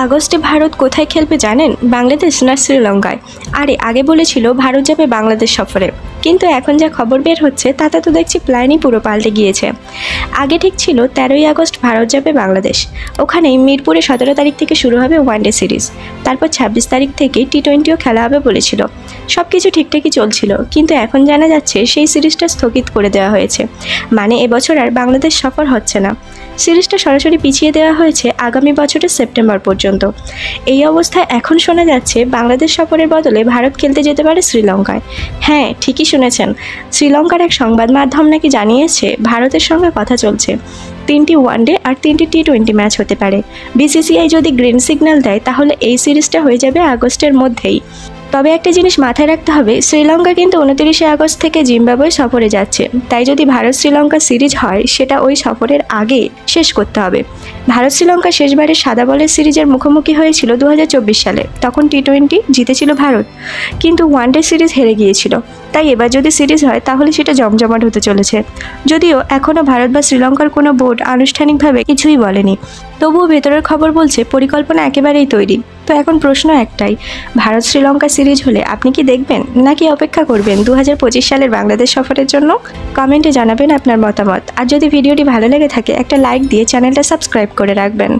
আগস্টে ভারত কোথায় খেলবে জানেন? বাংলাদেশ না শ্রীলঙ্কায়? আরে আগে বলেছিল ভারত যাবে বাংলাদেশ সফরে, কিন্তু এখন যা খবর বের হচ্ছে তাতে তো দেখছি প্ল্যানই পুরো পাল্টে গিয়েছে। আগে ঠিক ছিল 13ই আগস্ট ভারত যাবে বাংলাদেশ, ওখানেই মিরপুরে 17 তারিখ থেকে শুরু হবে ওয়ানডে সিরিজ, তারপর 26 তারিখ থেকে টি-20ও খেলা হবে বলেছিল। সব কিছু ঠিকঠাকই চলছিল, কিন্তু এখন জানা যাচ্ছে সেই সিরিজটা স্থগিত করে দেওয়া হয়েছে, মানে এবছর আর বাংলাদেশ সফর হচ্ছে না। সিরিজটা সরাসরি পিছিয়ে দেওয়া হয়েছে আগামী বছরের সেপ্টেম্বর পর্যন্ত। এই অবস্থায় এখন শোনা যাচ্ছে বাংলাদেশ সফরের বদলে ভারত খেলতে যেতে পারে শ্রীলঙ্কায়। হ্যাঁ, ঠিকই শুনেছেন, শ্রীলঙ্কার এক সংবাদ মাধ্যম নাকি জানিয়েছে ভারতের সঙ্গে কথা চলছে। 3টি ওয়ানডে আর 3টি টি-20 ম্যাচ হতে পারে। বিসিসিআই যদি গ্রিন সিগন্যাল দেয় তাহলে এই সিরিজটা হয়ে যাবে আগস্টের মধ্যেই। তবে একটা জিনিস মাথায় রাখতে হবে, শ্রীলঙ্কা কিন্তু 29শে আগস্ট থেকে জিম্বাবুয়ে সফরে যাচ্ছে, তাই যদি ভারত শ্রীলঙ্কা সিরিজ হয় সেটা ওই সফরের আগে শেষ করতে হবে। ভারত শ্রীলঙ্কা শেষবারের সাদা বলের সিরিজের মুখোমুখি হয়েছিল 2024 সালে, তখন টি-20 জিতেছিল ভারত, কিন্তু ওয়ানডে সিরিজ হেরে গিয়েছিল। তাই এবার যদি সিরিজ হয় তাহলে সেটা জমজমাট হতে চলেছে। যদিও এখনও ভারত বা শ্রীলঙ্কার কোনো বোর্ড আনুষ্ঠানিকভাবে কিছুই বলেনি, তবুও ভেতরের খবর বলছে পরিকল্পনা একেবারেই তৈরি। তো এখন প্রশ্ন একটাই, ভারত শ্রীলঙ্কা সিরিজ হলে আপনি কি দেখবেন নাকি অপেক্ষা করবেন 2025 সালের বাংলাদেশ সফরের জন্য? কমেন্টে জানাবেন আপনার মতামত। আর যদি ভিডিওটি ভালো লেগে থাকে একটা লাইক দিয়ে চ্যানেলটা সাবস্ক্রাইব করে রাখবেন।